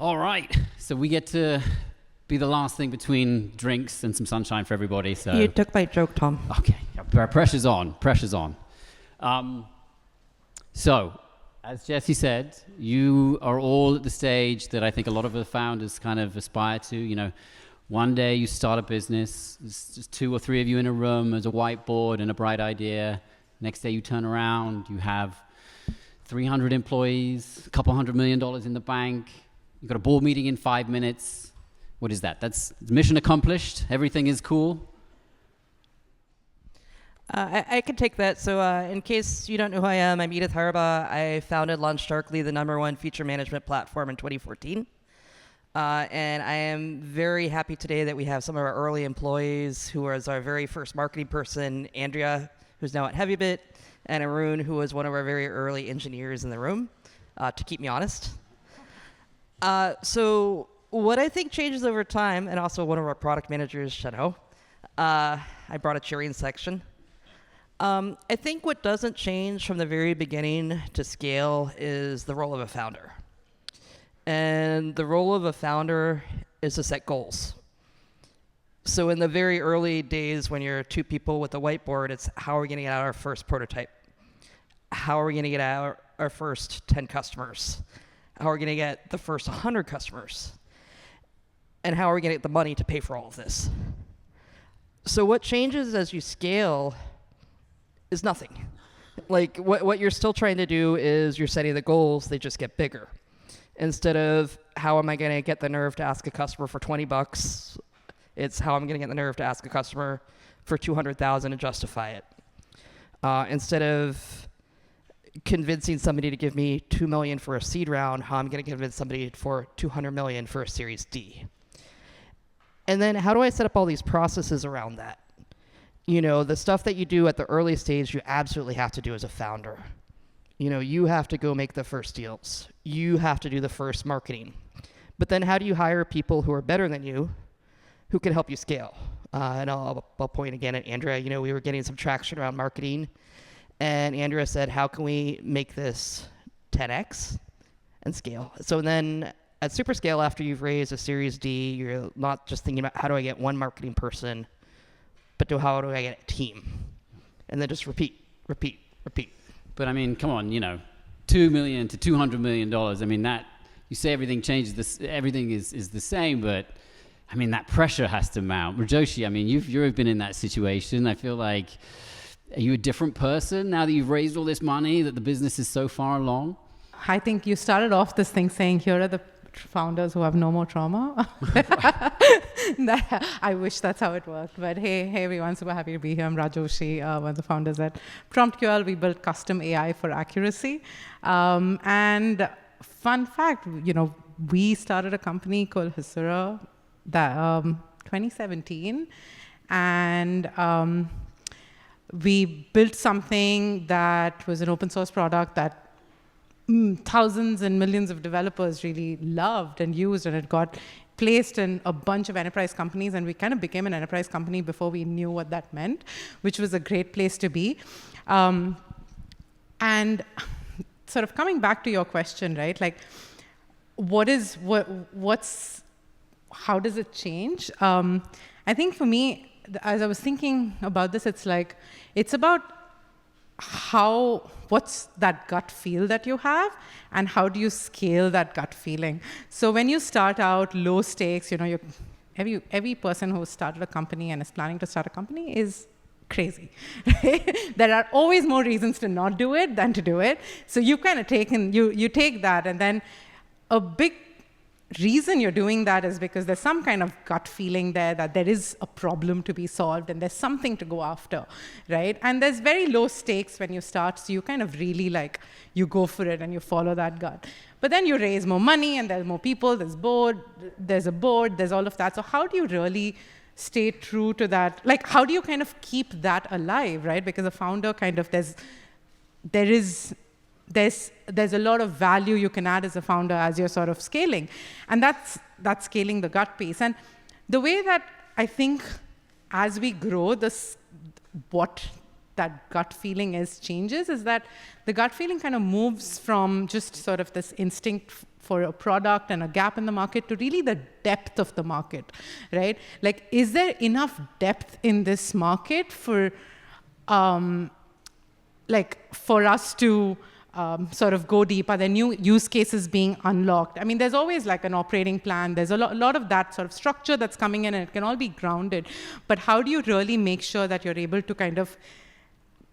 All right, so we get to be the last thing between drinks and some sunshine for everybody. So you took my joke, Tom. Okay, pressure's on. Pressure's on. So, as Jesse said, you are all at the stage that I think a lot of the founders kind of aspire to. You know, one day you start a business, there's just 2 or 3 of you in a room, there's a whiteboard and a bright idea. Next day you turn around, you have 300 employees, a couple $100 million in the bank. You've got a board meeting in 5 minutes. What is that? That's mission accomplished. Everything is cool. I can take that. So in case you don't know who I am, I'm Edith Harbaugh. I founded LaunchDarkly, the #1 feature management platform in 2014. And I am very happy today that we have some of our early employees who was our very first marketing person, Andrea, who's now at Heavybit, and Arun, who was one of our very early engineers in the room, to keep me honest. So what I think changes over time, and also one of our product managers, Shano, I brought a cheering section. I think what doesn't change from the very beginning to scale is the role of a founder. And the role of a founder is to set goals. So in the very early days when you're 2 people with a whiteboard, it's how are we going to get out our first prototype? How are we going to get out our first 10 customers? How are we going to get the first 100 customers? And how are we going to get the money to pay for all of this? So what changes as you scale is nothing. Like what you're still trying to do is you're setting the goals, they just get bigger. Instead of how am I going to get the nerve to ask a customer for $20, it's how I'm going to get the nerve to ask a customer for $200,000 and justify it. Instead of convincing somebody to give me $2 million for a seed round, how I'm going to convince somebody for $200 million for a Series D. And then how do I set up all these processes around that? You know, the stuff that you do at the early stage, you absolutely have to do as a founder. You know, you have to go make the first deals. You have to do the first marketing. But then how do you hire people who are better than you who can help you scale? And I'll point again at Andrea. You know, we were getting some traction around marketing. And Andrea said, how can we make this 10x and scale? So then at Superscale, after you've raised a Series D, you're not just thinking about how do I get one marketing person, but how do I get a team? And then just repeat. But I mean, come on, you know, $2 million to $200 million. I mean, that you say everything changes, everything is the same, but I mean, that pressure has to mount. Rajoshi, I mean, you've been in that situation. I feel like, are you a different person now that you've raised all this money, that the business is so far along? I think you started off this thing saying, here are the founders who have no more trauma. I wish that's how it worked. But hey everyone, super happy to be here. I'm Rajoshi, one of the founders at PromptQL. We built custom AI for accuracy. And fun fact, you know, we started a company called Hasura that 2017. And we built something that was an open source product that thousands and millions of developers really loved and used, and it got placed in a bunch of enterprise companies, and we kind of became an enterprise company before we knew what that meant, which was a great place to be. And sort of coming back to your question, right? Like, how does it change? I think for me, as I was thinking about this, it's about what's that gut feel that you have, and how do you scale that gut feeling? So when you start out low stakes, you know, every person who started a company and is planning to start a company is crazy. There are always more reasons to not do it than to do it. So you kind of you take that, and then a big reason you're doing that is because there's some kind of gut feeling there that there is a problem to be solved and there's something to go after, right? And there's very low stakes when you start, so you kind of really you go for it and you follow that gut. But then you raise more money and there's more people, there's a board, there's all of that. So how do you really stay true to that? Like, how do you kind of keep that alive, right? Because a founder kind of, there's a lot of value you can add as a founder as you're sort of scaling. And that's scaling the gut piece. And the way that I think as we grow, what that gut feeling changes is that the gut feeling kind of moves from just sort of this instinct for a product and a gap in the market to really the depth of the market, right? Like, is there enough depth in this market for us to sort of go deep? Are there new use cases being unlocked? I mean, there's always like an operating plan. There's a lot of that sort of structure that's coming in, and it can all be grounded. But how do you really make sure that you're able to kind of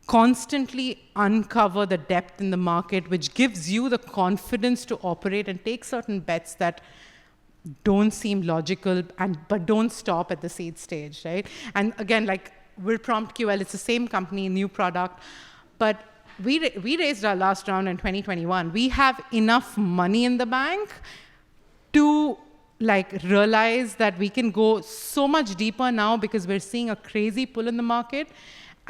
constantly uncover the depth in the market, which gives you the confidence to operate and take certain bets that don't seem logical but don't stop at the seed stage, right? And again, like, we're PromptQL, it's the same company, new product, but we raised our last round in 2021. We have enough money in the bank to like realize that we can go so much deeper now because we're seeing a crazy pull in the market.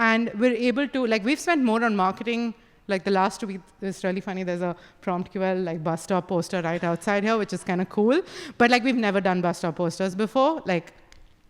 And we're able to, like, we've spent more on marketing. Like the last 2 weeks, it's really funny. There's a PromptQL like bus stop poster right outside here, which is kind of cool. But like, we've never done bus stop posters before. Like,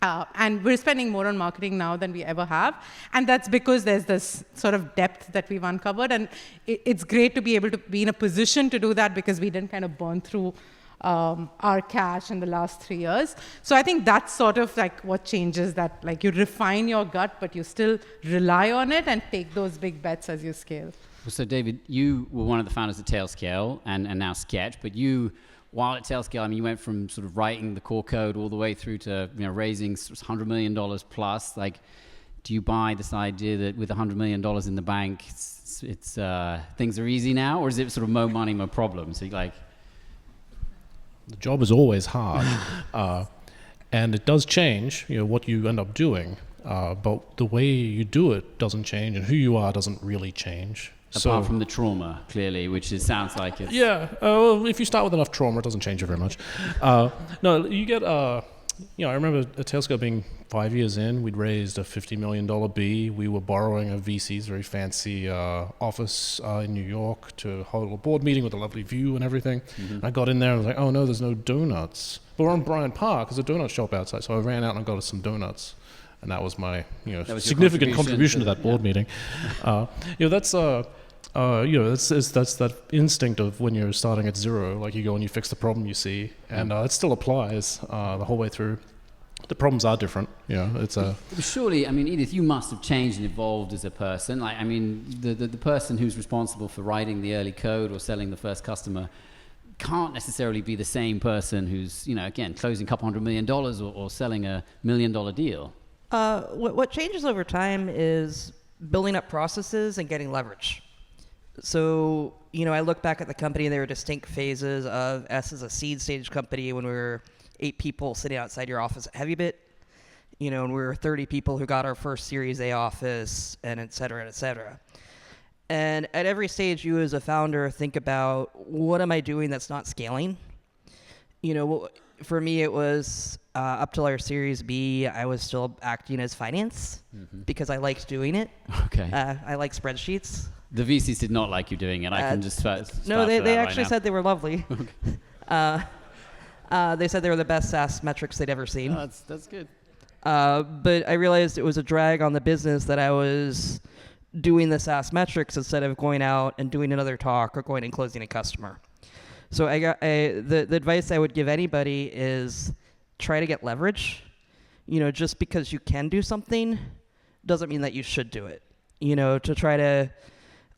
and we're spending more on marketing now than we ever have. And that's because there's this sort of depth that we've uncovered. And it's great to be able to be in a position to do that because we didn't kind of burn through our cash in the last 3 years. So I think that's sort of like what changes, that like you refine your gut, but you still rely on it and take those big bets as you scale. So David, you were one of the founders of Tailscale and now Sketch, but you, while at Tailscale, I mean, you went from sort of writing the core code all the way through to, you know, raising $100 million plus. Like, do you buy this idea that with $100 million in the bank, it's things are easy now, or is it sort of more money, more problems? So you're like, the job is always hard, and it does change, you know, what you end up doing, but the way you do it doesn't change, and who you are doesn't really change. Apart from the trauma, clearly, which sounds like it's... Yeah, well, if you start with enough trauma, it doesn't change it very much. No, you get... you know, I remember at Tailscale being 5 years in, we'd raised a $50 million B. We were borrowing a VC's very fancy office in New York to hold a board meeting with a lovely view and everything. Mm-hmm. I got in there and I was like, oh no, there's no donuts. But we're on Bryant Park, there's a donut shop outside. So I ran out and got us some donuts. And that was my, you know, significant contribution to that board meeting. You know, that's... you know, that's that instinct of when you're starting at zero, like you go and you fix the problem you see, and it still applies the whole way through. The problems are different, you know. It's surely, I mean, Edith, you must have changed and evolved as a person. Like, I mean, the person who's responsible for writing the early code or selling the first customer can't necessarily be the same person who's, you know, again, closing a couple $100 million or selling a $1 million deal. What changes over time is building up processes and getting leverage. So, you know, I look back at the company, there were distinct phases of us as a seed stage company when we were 8 people sitting outside your office at Heavybit, you know, and we were 30 people who got our first Series A office, and et cetera, et cetera. And at every stage, you as a founder think about, what am I doing that's not scaling? You know, for me, it was up till our Series B, I was still acting as finance because I liked doing it. Okay. I like spreadsheets. The VCs did not like you doing it. I can just no, they actually said they were lovely. They said they were the best SaaS metrics they'd ever seen. Oh, that's good. But I realized it was a drag on the business that I was doing the SaaS metrics instead of going out and doing another talk or going and closing a customer. So the advice I would give anybody is try to get leverage. You know, just because you can do something doesn't mean that you should do it. You know, to try to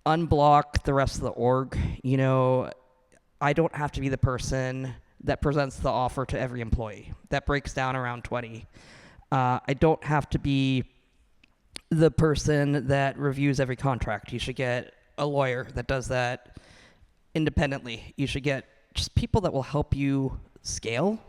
unblock the rest of the org. You know, I don't have to be the person that presents the offer to every employee. That breaks down around 20. I don't have to be the person that reviews every contract. You should get a lawyer that does that independently. You should get just people that will help you scale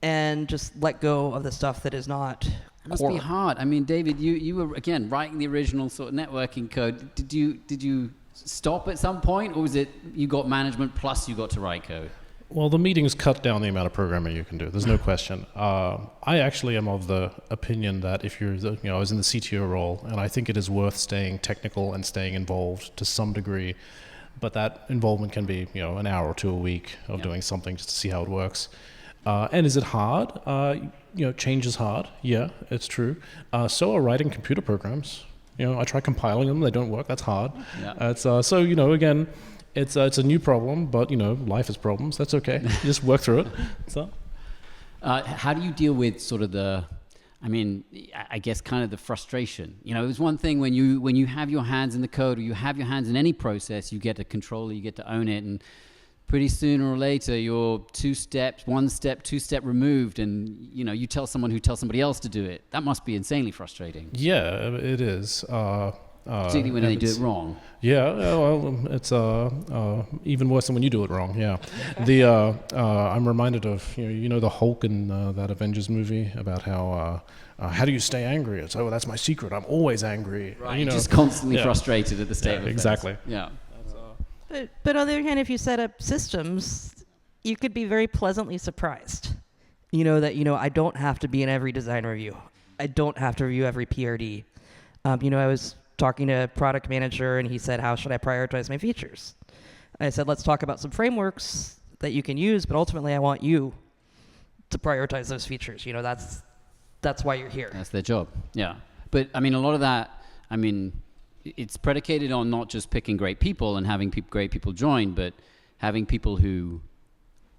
and just let go of the stuff that is not It must be hard. I mean, David, you were, again, writing the original sort of networking code. Did you stop at some point, or was it you got management plus you got to write code? Well, the meetings cut down the amount of programming you can do. There's no question. I actually am of the opinion that if you're, you know, I was in the CTO role, and I think it is worth staying technical and staying involved to some degree, but that involvement can be, you know, an hour or 2 a week of doing something just to see how it works. And is it hard? You know, change is hard. Yeah, it's true. So are writing computer programs. I try compiling them. They don't work. That's hard. Yeah. It's so again, it's a new problem, but life is problems. That's okay. You just work through it. So, how do you deal with sort of I guess kind of the frustration? It was one thing when you have your hands in the code, or you have your hands in any process, you get to control it, you get to own it, and pretty sooner or later you're 2 steps removed, and you tell someone who tells somebody else to do it. That must be insanely frustrating. Yeah, it is. Particularly when they do it wrong. Yeah, well, it's even worse than when you do it wrong. Yeah, I'm reminded of the Hulk in that Avengers movie about how do you stay angry? It's that's my secret. I'm always angry. Right. You're just constantly frustrated at the state of affairs. Exactly. Yeah. But on the other hand, if you set up systems, you could be very pleasantly surprised. That I don't have to be in every design review. I don't have to review every PRD. I was talking to a product manager, and he said, how should I prioritize my features? I said, let's talk about some frameworks that you can use, but ultimately I want you to prioritize those features. That's why you're here. That's their job. Yeah. But a lot of that, it's predicated on not just picking great people and having great people join, but having people who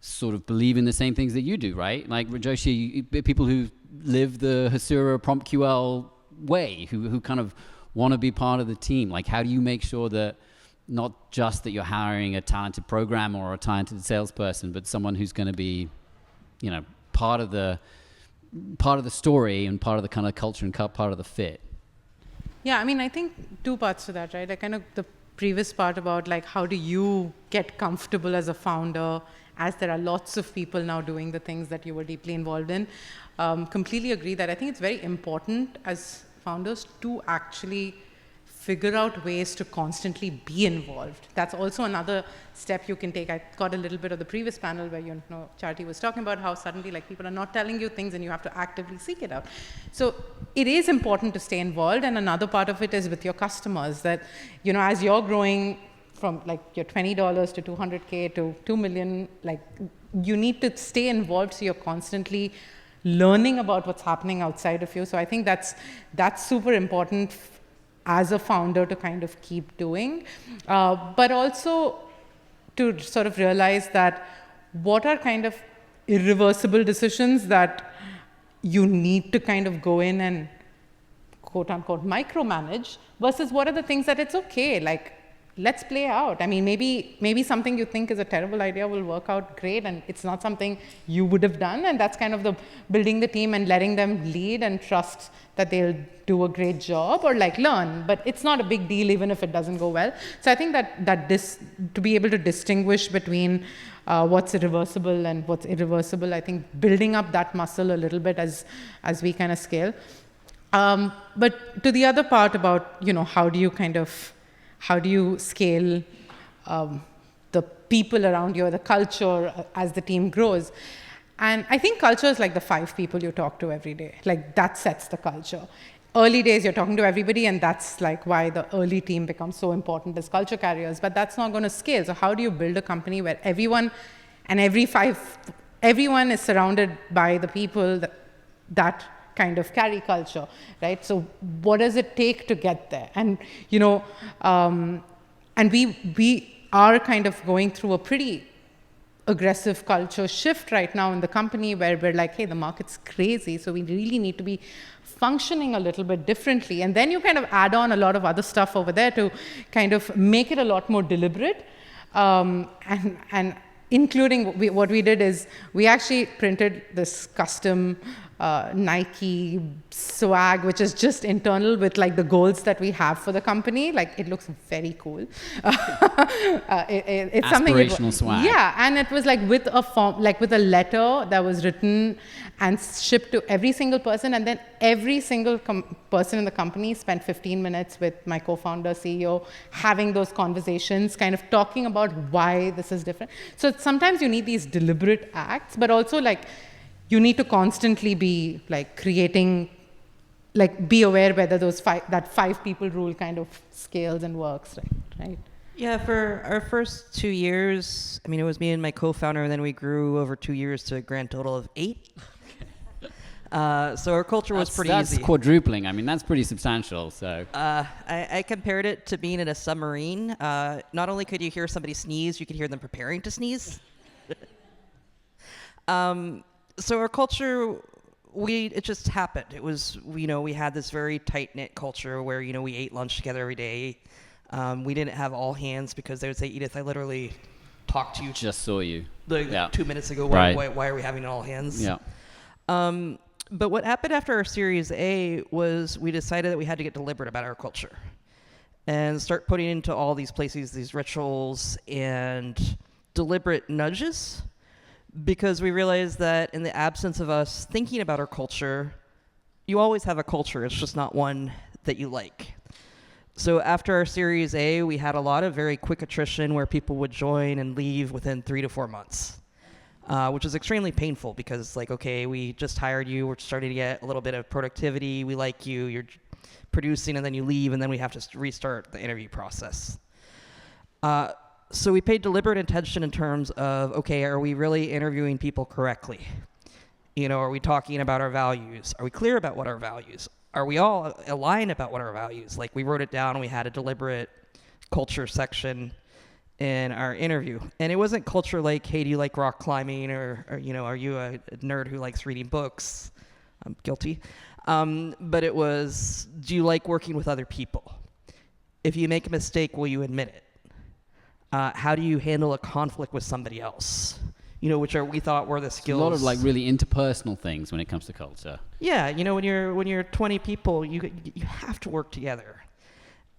sort of believe in the same things that you do, right? Like Rajoshi, people who live the Hasura PromptQL way, who kind of want to be part of the team. Like, how do you make sure that not just that you're hiring a talented programmer or a talented salesperson, but someone who's going to be, part of the story and part of the kind of culture and part of the fit? Yeah, I think 2 parts to that, right? Like kind of the previous part about like how do you get comfortable as a founder, as there are lots of people now doing the things that you were deeply involved in. Completely agree that I think it's very important as founders to actually figure out ways to constantly be involved. That's also another step you can take. I got a little bit of the previous panel where Charity was talking about how suddenly like people are not telling you things and you have to actively seek it out. So it is important to stay involved, and another part of it is with your customers that as you're growing from like your $20 to 200K to 2 million, like you need to stay involved so you're constantly learning about what's happening outside of you. So I think that's super important as a founder to kind of keep doing, but also to sort of realize that what are kind of irreversible decisions that you need to kind of go in and quote unquote micromanage versus what are the things that it's okay, like let's play out. Maybe something you think is a terrible idea will work out great, and it's not something you would have done, and that's kind of the building the team and letting them lead and trust that they'll do a great job or like learn, but it's not a big deal even if it doesn't go well. So I think that to be able to distinguish between what's irreversible and what's irreversible, I think building up that muscle a little bit as we kind of scale. But to the other part about how do you scale the people around you or the culture as the team grows? And I think culture is like the 5 people you talk to every day. Like that sets the culture. Early days, you're talking to everybody, and that's like why the early team becomes so important as culture carriers. But that's not going to scale. So how do you build a company where everyone is surrounded by the people that kind of carry culture, right? So what does it take to get there? And and we are kind of going through a pretty aggressive culture shift right now in the company where we're like, hey, the market's crazy, so we really need to be functioning a little bit differently. And then you kind of add on a lot of other stuff over there to kind of make it a lot more deliberate. And including what we did is we actually printed this custom Nike swag, which is just internal with like the goals that we have for the company. Like it looks very cool. It's aspirational swag. Yeah, and it was like with a form, like with a letter that was written and shipped to every single person, and then every single person in the company spent 15 minutes with my co-founder, CEO, having those conversations, kind of talking about why this is different. So sometimes you need these deliberate acts, but also like you need to constantly be like creating, like be aware whether that 5 people rule kind of scales and works, right? Yeah, for our first 2 years, it was me and my co-founder, and then we grew over 2 years to a grand total of 8. So our culture was pretty that's easy. quadrupling. I mean, that's pretty substantial. So I compared it to being in a submarine. Not only could you hear somebody sneeze, you could hear them preparing to sneeze. So our culture, it just happened. It was, we had this very tight-knit culture where, we ate lunch together every day. We didn't have all hands because they would say, Edith, I literally talked to you. just saw you. 2 minutes ago. Right. Why are we having all hands? Yeah. But what happened after our Series A was we decided that we had to get deliberate about our culture and start putting into all these places these rituals and deliberate nudges, because we realized that in the absence of us thinking about our culture, you always have a culture. It's just not one that you like. So after our Series A, we had a lot of very quick attrition where people would join and leave within 3 to 4 months. Which is extremely painful because, okay, we just hired you. We're starting to get a little bit of productivity. We like you. You're producing, and then you leave, and then we have to restart the interview process. So we paid deliberate attention in terms of, okay, are we really interviewing people correctly? Are we talking about our values? Are we clear about what our values? Are we all aligned about what our values? We wrote it down, and we had a deliberate culture section in our interview. And it wasn't culture like, hey, do you like rock climbing, or are you a nerd who likes reading books? I'm guilty. But it was, do you like working with other people? If you make a mistake, will you admit it? How do you handle a conflict with somebody else? Which we thought were the skills. A lot of really interpersonal things when it comes to culture. Yeah, when you're 20 people, you have to work together.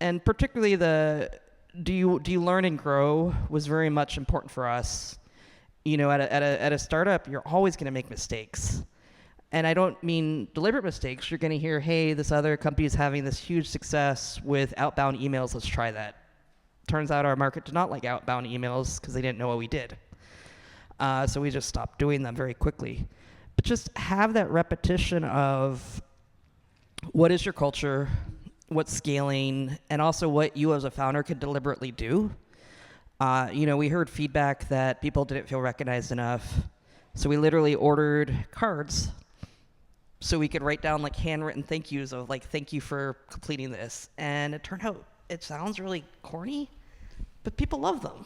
And particularly do you learn and grow was very much important for us. At a startup, you're always going to make mistakes. And I don't mean deliberate mistakes. You're going to hear, hey, this other company is having this huge success with outbound emails. Let's try that. Turns out our market did not like outbound emails because they didn't know what we did. So we just stopped doing them very quickly. But just have that repetition of what is your culture, what's scaling, and also what you as a founder could deliberately do. We heard feedback that people didn't feel recognized enough. So we literally ordered cards so we could write down handwritten thank yous of thank you for completing this. And it turned out it sounds really corny, but people love them.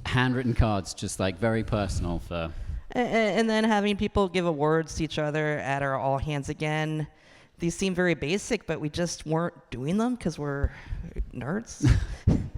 Handwritten cards, just very personal for... And then having people give awards to each other at our all hands again. These seem very basic, but we just weren't doing them because we're nerds.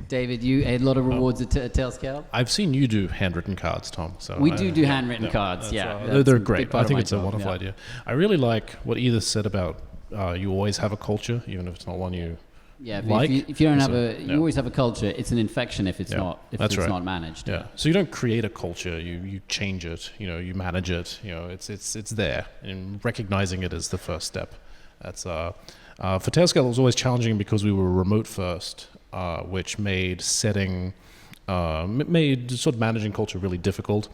David, you had a lot of rewards at Tailscale? I've seen you do handwritten cards, Tom. So We do handwritten cards, they're great. I think it's a wonderful idea. I really like what Edith said about you always have a culture, even if it's not one you like. If you don't have you always have a culture. It's an infection if it's not not managed. Yeah. So you don't create a culture. You change it. You manage it. It's there, and recognizing it is the first step. That's for Tailscale, it was always challenging because we were remote first, which made sort of managing culture really difficult.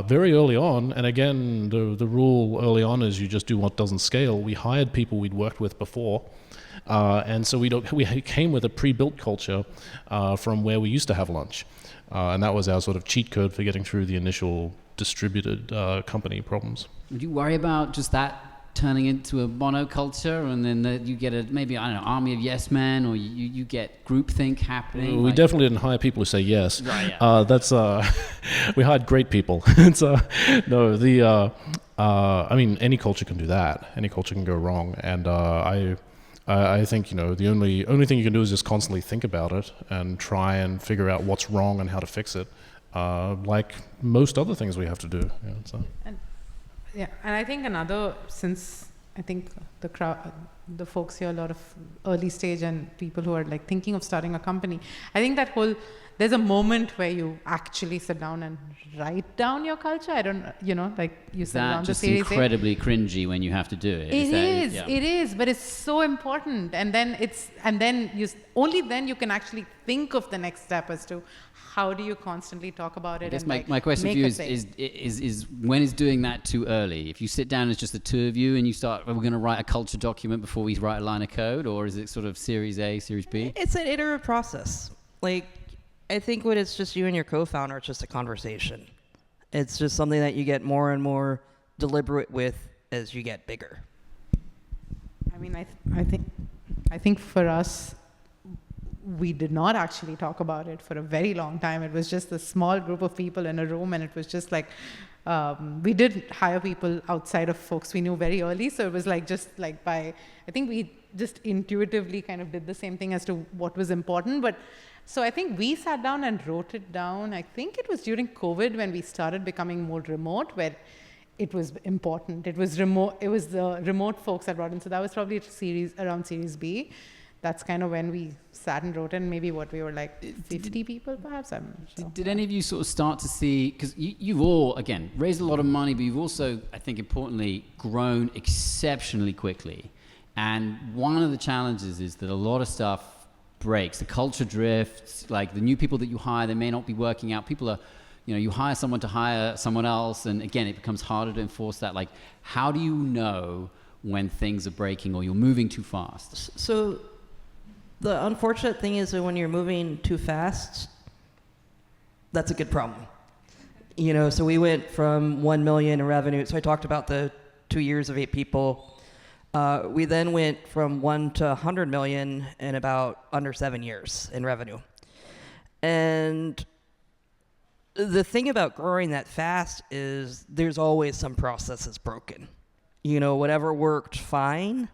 Very early on, and again, the rule early on is you just do what doesn't scale. We hired people we'd worked with before, and so we came with a pre-built culture from where we used to have lunch, and that was our sort of cheat code for getting through the initial distributed company problems. Would you worry about just that turning into a monoculture, and then you get maybe army of yes men, or you get groupthink happening? We definitely didn't hire people who say yes. Right, yeah. We hired great people. Any culture can do that. Any culture can go wrong, and I think the only thing you can do is just constantly think about it and try and figure out what's wrong and how to fix it, like most other things we have to do. And I think since I think the folks here, a lot of early stage and people who are thinking of starting a company, I think there's a moment where you actually sit down and write down your culture. I don't, you sit down the series. That's just incredibly cringy when you have to do it. It is, but it's so important. And then only then you can actually think of the next step as to how do you constantly talk about it. I guess my question for you is when is doing that too early? If you sit down as just the two of you and you start, we're going to write a culture document before we write a line of code, or is it sort of Series A, Series B? It's an iterative process. I think when it's just you and your co-founder, it's just a conversation. It's just something that you get more and more deliberate with as you get bigger? I mean, I think for us, we did not actually talk about it for a very long time. It was just a small group of people in a room, and it was just like, we did hire people outside of folks we knew very early. So it was like I think we just intuitively kind of did the same thing as to what was important. But so I think we sat down and wrote it down. I think it was during COVID when we started becoming more remote, where it was important. It was remote. It was the remote folks that brought in. So that was probably around Series B. That's kind of when we sat and wrote in. Maybe what we were like 50 people, perhaps. I'm not sure. Did any of you sort of start to see, because you've all, again, raised a lot of money, but you've also, I think importantly, grown exceptionally quickly. And one of the challenges is that a lot of stuff breaks. The culture drifts, like the new people that you hire, they may not be working out. People are, you hire someone to hire someone else, and again, it becomes harder to enforce that. Like, how do you know when things are breaking or you're moving too fast? So the unfortunate thing is that when you're moving too fast, that's a good problem. So we went from 1 million in revenue. So I talked about the 2 years of 8 people. We then went from 1 to 100 million in about under 7 years in revenue. And the thing about growing that fast is there's always some processes broken. Whatever worked fine,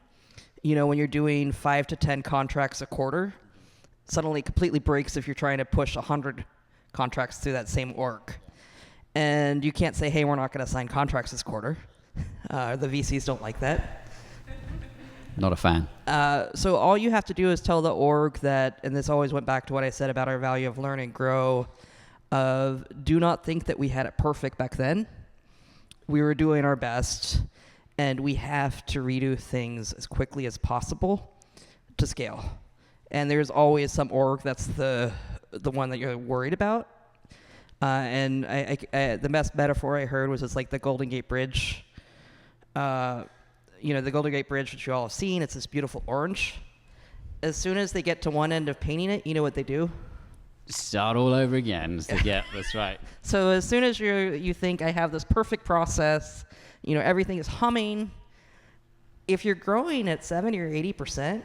when you're doing 5 to 10 contracts a quarter, suddenly completely breaks if you're trying to push 100 contracts through that same org. And you can't say, hey, we're not going to sign contracts this quarter. The VCs don't like that. Not a fan. So all you have to do is tell the org that, and this always went back to what I said about our value of learn and grow, of do not think that we had it perfect back then. We were doing our best, and we have to redo things as quickly as possible to scale. And there's always some org that's the one that you're worried about. And the best metaphor I heard was it's like the Golden Gate Bridge. The Golden Gate Bridge, which you all have seen, it's this beautiful orange. As soon as they get to one end of painting it, you know what they do? Start all over again. So, yeah, that's right. So as soon as you think I have this perfect process, everything is humming. If you're growing at 70 or 80%,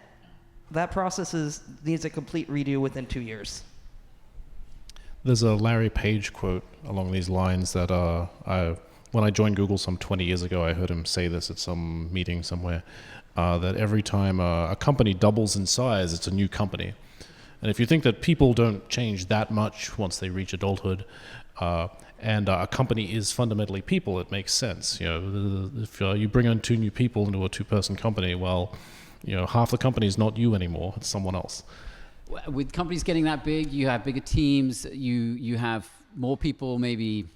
that process needs a complete redo within 2 years. There's a Larry Page quote along these lines that when I joined Google some 20 years ago, I heard him say this at some meeting somewhere, that every time a company doubles in size, it's a new company. And if you think that people don't change that much once they reach adulthood, and a company is fundamentally people, it makes sense. If you bring on 2 new people into a 2-person company, well, half the company is not you anymore; it's someone else. With companies getting that big, you have bigger teams. You have more people maybe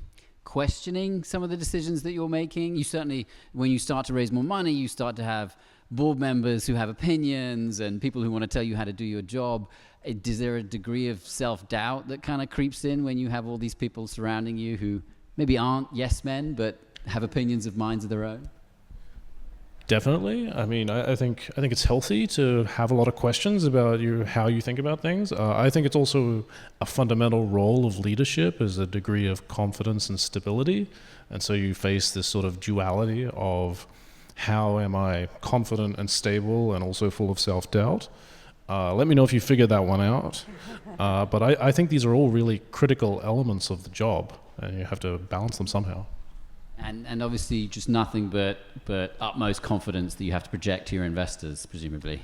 questioning some of the decisions that you're making. You certainly, when you start to raise more money, you start to have board members who have opinions and people who want to tell you how to do your job. Is there a degree of self-doubt that kind of creeps in when you have all these people surrounding you who maybe aren't yes men but have opinions of minds of their own? Definitely. I mean, I think it's healthy to have a lot of questions about how you think about things. I think it's also a fundamental role of leadership is a degree of confidence and stability. And so you face this sort of duality of how am I confident and stable and also full of self-doubt. Let me know if you figured that one out. But I think these are all really critical elements of the job, and you have to balance them somehow. And obviously just nothing but utmost confidence that you have to project to your investors, presumably.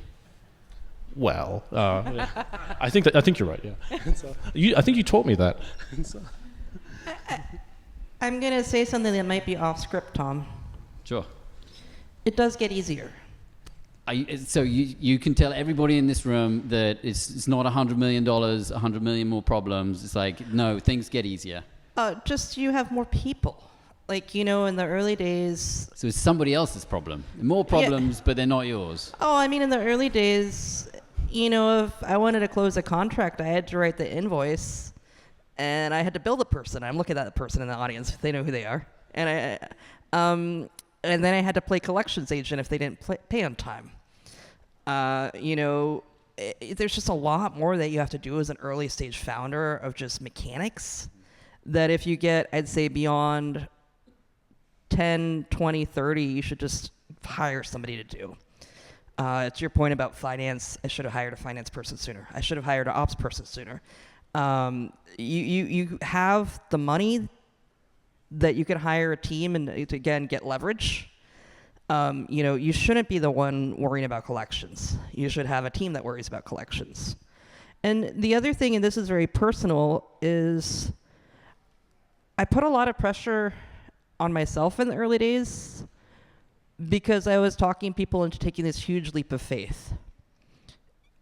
Well, I think you're right. Yeah, I think you taught me that. I'm gonna say something that might be off script, Tom. Sure. It does get easier. So you can tell everybody in this room that it's not $100 million, 100 million more problems. It's like, no, things get easier. Just you have more people. Like, in the early days... So it's somebody else's problem. More problems, but they're not yours. Oh, I mean, in the early days, if I wanted to close a contract, I had to write the invoice, and I had to bill the person. I'm looking at that person in the audience. They know who they are. And and then I had to play collections agent if they didn't pay on time. There's just a lot more that you have to do as an early stage founder of just mechanics that if you get, I'd say, beyond 10, 20, 30, you should just hire somebody to do. To your point about finance, I should have hired a finance person sooner. I should have hired an ops person sooner. You have the money that you can hire a team and to, again, get leverage. You shouldn't be the one worrying about collections. You should have a team that worries about collections. And the other thing, and this is very personal, is I put a lot of pressure on myself in the early days because I was talking people into taking this huge leap of faith.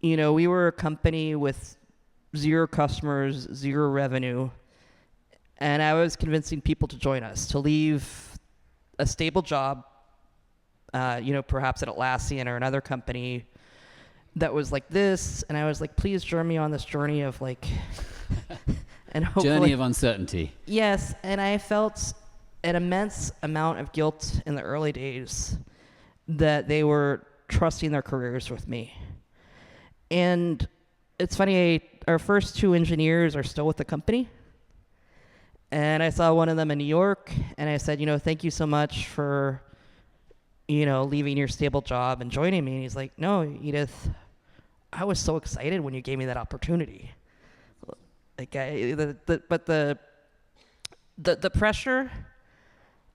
We were a company with 0 customers, 0 revenue, and I was convincing people to join us, to leave a stable job, perhaps at Atlassian or another company that was like this, and I was like, please join me on this journey of like, and hopefully, journey of uncertainty. Yes, and I felt an immense amount of guilt in the early days that they were trusting their careers with me. And it's funny, our first 2 engineers are still with the company. And I saw one of them in New York, and I said, thank you so much for, leaving your stable job and joining me. And he's like, no, Edith, I was so excited when you gave me that opportunity. Like, but the pressure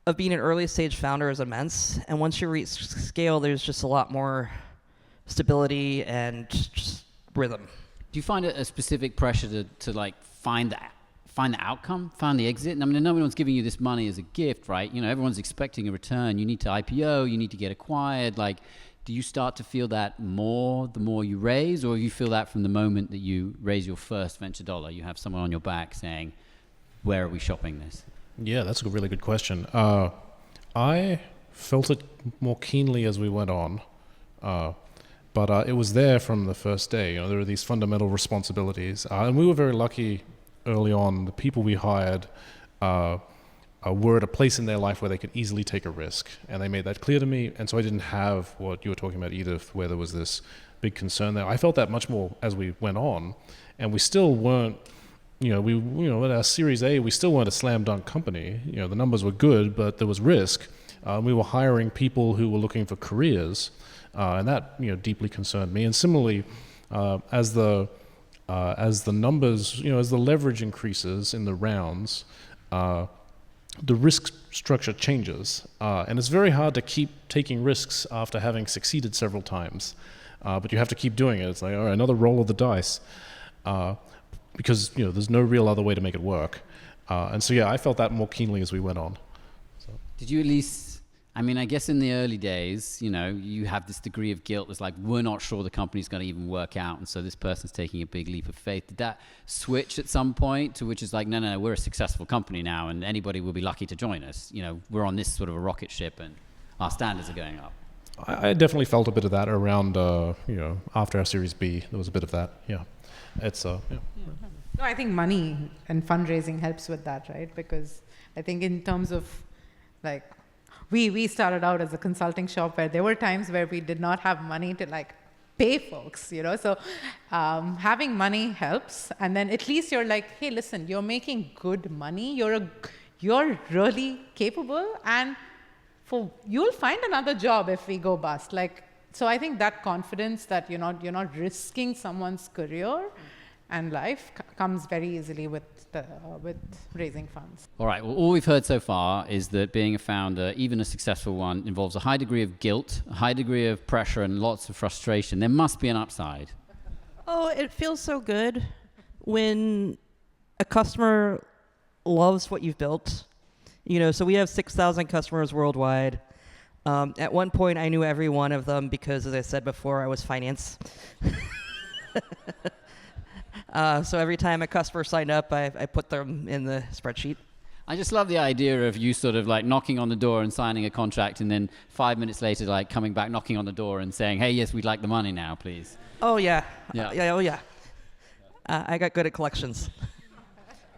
of being an early stage founder is immense, and once you reach scale, there's just a lot more stability and just rhythm. Do you find a specific pressure to like find the outcome, find the exit? And I mean, no one's giving you this money as a gift, right? Everyone's expecting a return. You need to IPO, you need to get acquired. Like, do you start to feel that more the more you raise, or you feel that from the moment that you raise your first venture dollar? You have someone on your back saying, where are we shopping this? Yeah, that's a really good question. I felt it more keenly as we went on, but it was there from the first day. There are these fundamental responsibilities, and we were very lucky early on. The people we hired were at a place in their life where they could easily take a risk, and they made that clear to me. And so I didn't have what you were talking about, Edith, where there was this big concern there. I felt that much more as we went on, and we still weren't. At our Series A, we still weren't a slam dunk company. The numbers were good, but there was risk. We were hiring people who were looking for careers, and that deeply concerned me. And similarly, as the numbers, as the leverage increases in the rounds, the risk structure changes, and it's very hard to keep taking risks after having succeeded several times. But you have to keep doing it. It's like, all right, another roll of the dice. Because there's no real other way to make it work, and so I felt that more keenly as we went on. So. Did you at least? I mean, I guess in the early days, you have this degree of guilt. It's like we're not sure the company's going to even work out, and so this person's taking a big leap of faith. Did that switch at some point to which is like, no, we're a successful company now, and anybody will be lucky to join us. We're on this sort of a rocket ship, and our standards are going up. I definitely felt a bit of that around, after our Series B. There was a bit of that. Yeah, it's No, I think money and fundraising helps with that, right? Because I think in terms of like, we started out as a consulting shop where there were times where we did not have money to like pay folks, So having money helps, and then at least you're like, hey, listen, you're making good money. You're really capable, and you'll find another job if we go bust. Like, so I think that confidence that you're not risking someone's career and life comes very easily with raising funds. All right. Well, all we've heard so far is that being a founder, even a successful one, involves a high degree of guilt, a high degree of pressure, and lots of frustration. There must be an upside. Oh, it feels so good when a customer loves what you've built. So we have 6,000 customers worldwide. At one point, I knew every one of them because, as I said before, I was finance. So every time a customer signed up, I put them in the spreadsheet. I just love the idea of you sort of like knocking on the door and signing a contract, and then 5 minutes later, like coming back, knocking on the door and saying, hey, yes, we'd like the money now, please. Oh, yeah. Yeah. Oh, yeah. I got good at collections.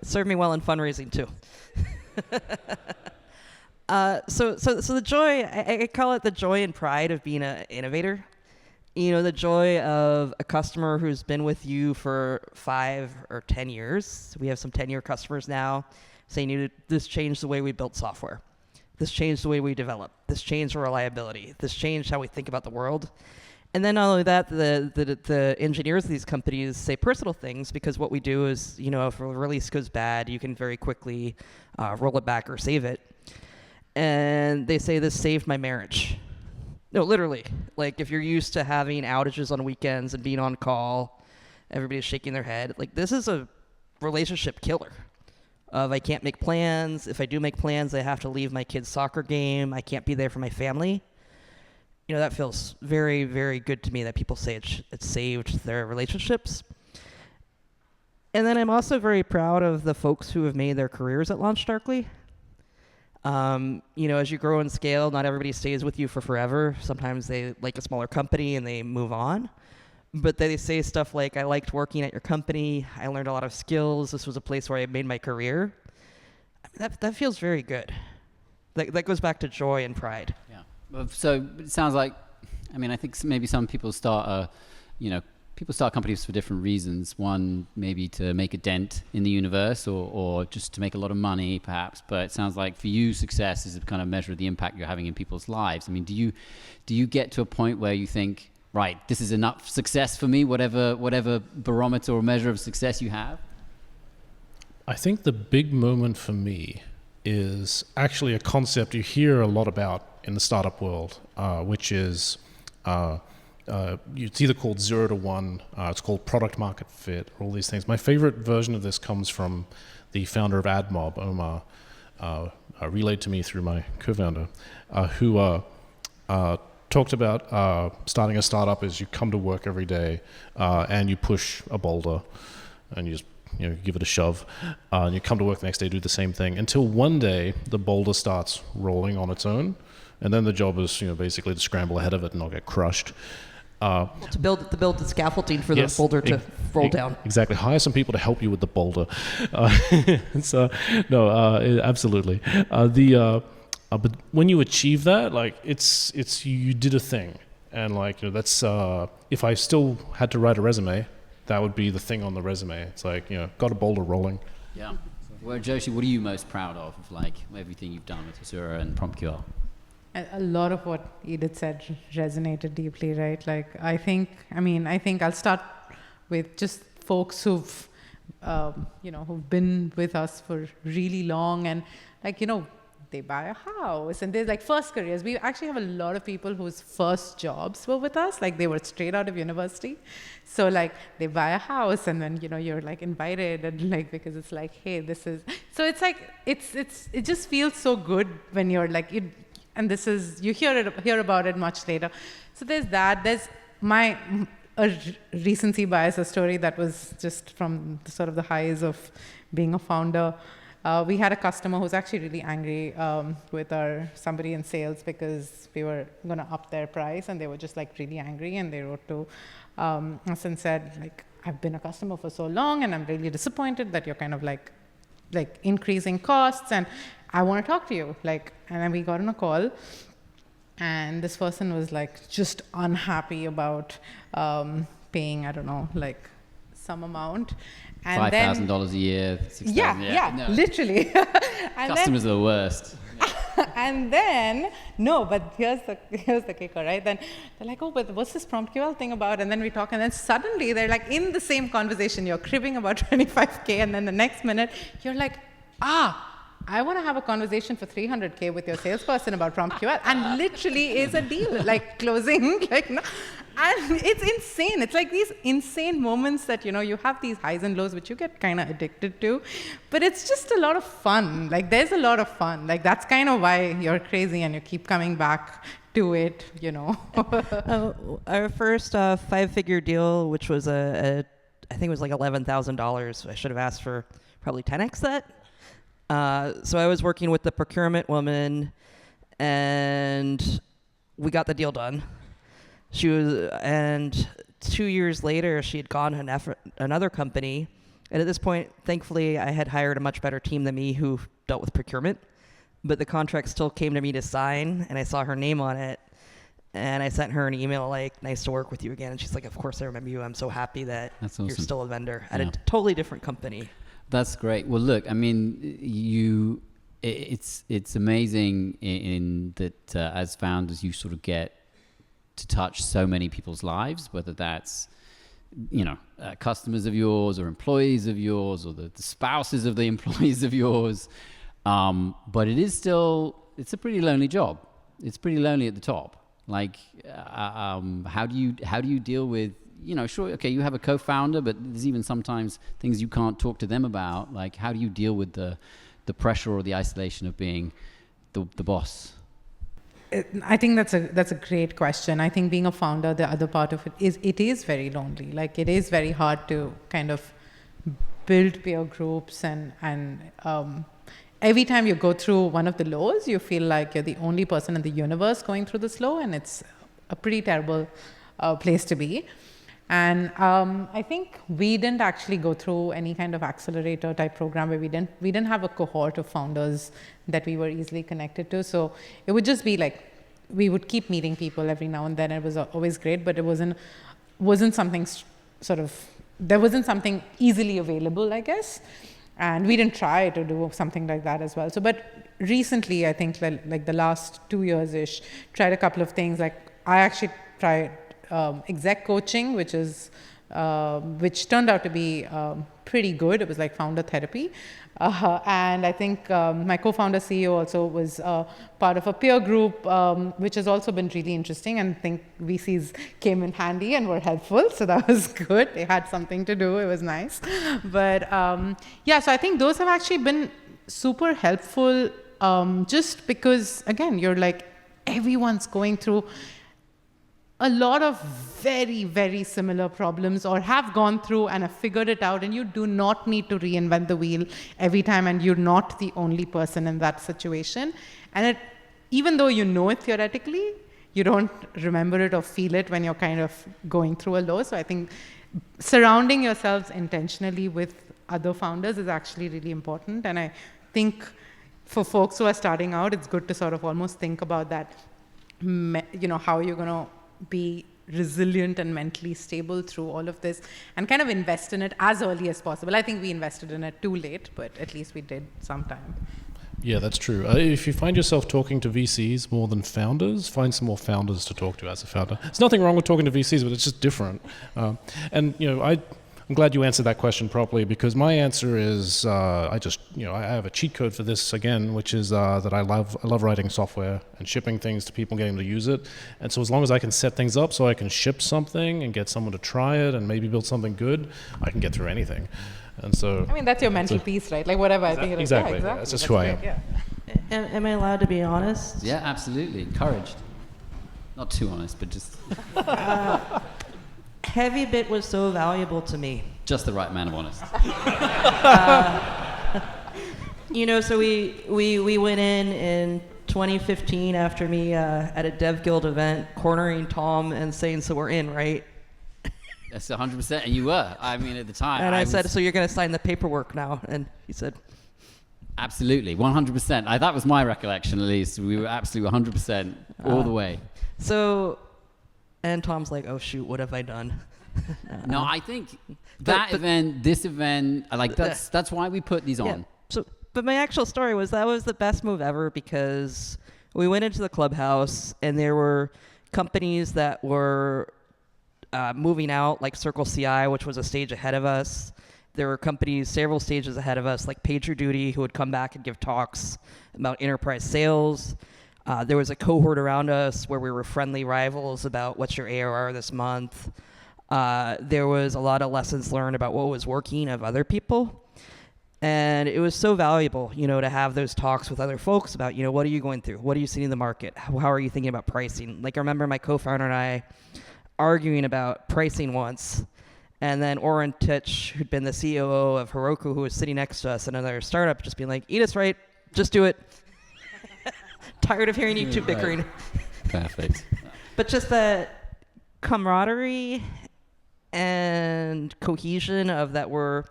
It served me well in fundraising, too. So the joy, I call it the joy and pride of being an innovator. The joy of a customer who's been with you for 5 or 10 years. We have some 10-year customers now saying, this changed the way we built software. This changed the way we develop. This changed our reliability. This changed how we think about the world. And then not only that, the engineers of these companies say personal things, because what we do is, if a release goes bad, you can very quickly roll it back or save it. And they say, this saved my marriage. No, literally. Like, if you're used to having outages on weekends and being on call, everybody's shaking their head. Like, this is a relationship killer. I can't make plans. If I do make plans, I have to leave my kid's soccer game. I can't be there for my family. That feels very, very good to me, that people say it saved their relationships. And then I'm also very proud of the folks who have made their careers at LaunchDarkly. As you grow and scale, not everybody stays with you for forever. Sometimes they like a smaller company and they move on. But they say stuff like, I liked working at your company. I learned a lot of skills. This was a place where I made my career. That feels very good. That goes back to joy and pride. Yeah. So it sounds like, I think maybe some people start, people start companies for different reasons. One, maybe to make a dent in the universe, or just to make a lot of money, perhaps. But it sounds like for you, success is a kind of measure of the impact you're having in people's lives. Do you get to a point where you think, right, this is enough success for me, whatever barometer or measure of success you have? I think the big moment for me is actually a concept you hear a lot about in the startup world, which is it's either called 0 to 1, it's called product market fit, all these things. My favorite version of this comes from the founder of AdMob, Omar, relayed to me through my co-founder, who talked about starting a startup is you come to work every day and you push a boulder and you just give it a shove, and you come to work the next day, do the same thing until one day the boulder starts rolling on its own, and then the job is basically to scramble ahead of it and not get crushed. To build the scaffolding for the boulder to roll down. Exactly. Hire some people to help you with the boulder. Absolutely. But when you achieve that, like it's you did a thing, and that's if I still had to write a resume, that would be the thing on the resume. It's like, got a boulder rolling. Yeah. Well, Joshi, what are you most proud of everything you've done with Hasura and PromptQL? A lot of what Edith said resonated deeply, right? I think I'll start with just folks who've been with us for really long, and they buy a house, and there's first careers. We actually have a lot of people whose first jobs were with us, they were straight out of university. So they buy a house, and then you're invited, and because it's hey, this is, so it's it just feels so good when you're and this is, you hear about it much later. So there's that. There's a recency bias, a story that was just from the sort of the highs of being a founder. We had a customer who's actually really angry with somebody in sales because we were going to up their price, and they were just really angry, and they wrote to us and said, I've been a customer for so long, and I'm really disappointed that you're kind of increasing costs, and I want to talk to you. And then we got on a call, and this person was just unhappy about paying, I don't know, some amount. And $5,000 a year, $6,000. Yeah, no. Literally. Customers are the worst. And then, no, but here's the kicker, right? Then they're oh, but what's this PromptQL thing about? And then we talk, and then suddenly they're in the same conversation, you're cribbing about 25K, and then the next minute you're I want to have a conversation for 300K with your salesperson about PromptQL, and literally is a deal, closing, no. And it's insane. It's these insane moments that, you have these highs and lows, which you get kind of addicted to, but it's just a lot of fun. There's a lot of fun. That's kind of why you're crazy and you keep coming back to it, Our first 5-figure deal, which was I think it was $11,000. I should have asked for probably 10x that. So I was working with the procurement woman, and we got the deal done. And 2 years later, she had gone to another company. And at this point, thankfully, I had hired a much better team than me who dealt with procurement. But the contract still came to me to sign, and I saw her name on it. And I sent her an email nice to work with you again. And she's of course I remember you. I'm so happy that awesome. You're still a vendor at a totally different company. That's great. Well, look, it's amazing in that as founders you sort of get to touch so many people's lives, whether that's customers of yours or employees of yours or the spouses of the employees of yours. But it's a pretty lonely job. It's pretty lonely at the top. Like, how do you deal with, sure, okay, you have a co-founder, but there's even sometimes things you can't talk to them about. Like, how do you deal with the pressure or the isolation of being the boss? I think that's a great question. I think being a founder, the other part of it is very lonely. Like, it is very hard to kind of build peer groups and every time you go through one of the lows, you feel like you're the only person in the universe going through this low, and it's a pretty terrible place to be. And I think we didn't actually go through any kind of accelerator type program where we didn't have a cohort of founders that we were easily connected to. So it would just be like we would keep meeting people every now and then. It was always great, but it wasn't something there wasn't something easily available, I guess. And we didn't try to do something like that as well. So, but recently, I think like the last 2 years-ish, tried a couple of things. Like I actually tried exec coaching, which turned out to be pretty good. It was like founder therapy. And I think my co-founder CEO also was part of a peer group, which has also been really interesting. And I think VCs came in handy and were helpful. So that was good. They had something to do. It was nice. But so I think those have actually been super helpful just because, again, you're like, everyone's going through a lot of very, very similar problems or have gone through and have figured it out, and you do not need to reinvent the wheel every time, and you're not the only person in that situation. And even though you know it theoretically, you don't remember it or feel it when you're kind of going through a low. So I think surrounding yourselves intentionally with other founders is actually really important. And I think for folks who are starting out, it's good to sort of almost think about that, how you're going to be resilient and mentally stable through all of this and kind of invest in it as early as possible. I think we invested in it too late, but at least we did sometime. Yeah, that's true. If you find yourself talking to VCs more than founders, find some more founders to talk to as a founder. There's nothing wrong with talking to VCs, but it's just different. I'm glad you answered that question properly, because my answer is I have a cheat code for this again, which is that I love writing software and shipping things to people and getting them to use it. And so as long as I can set things up so I can ship something and get someone to try it and maybe build something good, I can get through anything. And so I mean, that's your mental peace, right? Like whatever. I think exactly. Exactly. That's just who I am. Yeah. Am I allowed to be honest? Yeah, absolutely. Encouraged. Not too honest, but just Heavybit was so valuable to me. just the right amount of honest. So we went in 2015 after me at a DevGuild event, cornering Tom and saying, so we're in, right? That's 100%, and you were. I mean, at the time. And I said, so you're going to sign the paperwork now? And he said, absolutely, 100%. That was my recollection, at least. We were absolutely 100% all the way. So, and Tom's like, oh shoot, what have I done? No, I think this event, like that's why we put these on. Yeah. So, but my actual story was that was the best move ever, because we went into the clubhouse and there were companies that were moving out, like Circle CI, which was a stage ahead of us. There were companies several stages ahead of us, like PagerDuty, who would come back and give talks about enterprise sales. There was a cohort around us where we were friendly rivals about what's your ARR this month. There was a lot of lessons learned about what was working of other people. And it was so valuable, to have those talks with other folks about, what are you going through? What are you seeing in the market? How are you thinking about pricing? Like, I remember my co-founder and I arguing about pricing once. And then Oren Titch, who'd been the COO of Heroku, who was sitting next to us in another startup, just being like, Edith's right, just do it. Tired of hearing you two bickering. Right. Perfect. But just that camaraderie and cohesion of that we're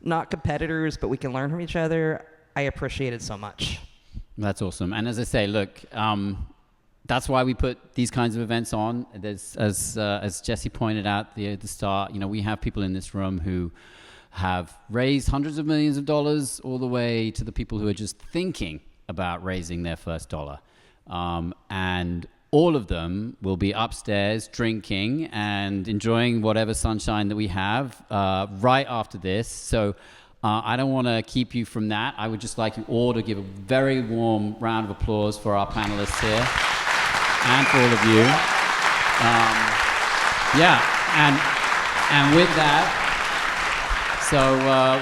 not competitors, but we can learn from each other, I appreciated so much. That's awesome. And as I say, look, that's why we put these kinds of events on. There's, as Jesse pointed out at the start, we have people in this room who have raised hundreds of millions of dollars, all the way to the people who are just thinking about raising their first dollar. And all of them will be upstairs drinking and enjoying whatever sunshine that we have right after this. So I don't want to keep you from that. I would just like you all to give a very warm round of applause for our panelists here and for all of you. And with that, so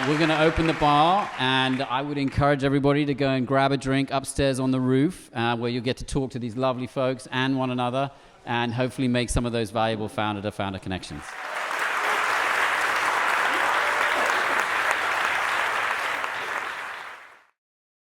we're going to open the bar, and I would encourage everybody to go and grab a drink upstairs on the roof, where you'll get to talk to these lovely folks and one another, and hopefully make some of those valuable founder-to-founder connections.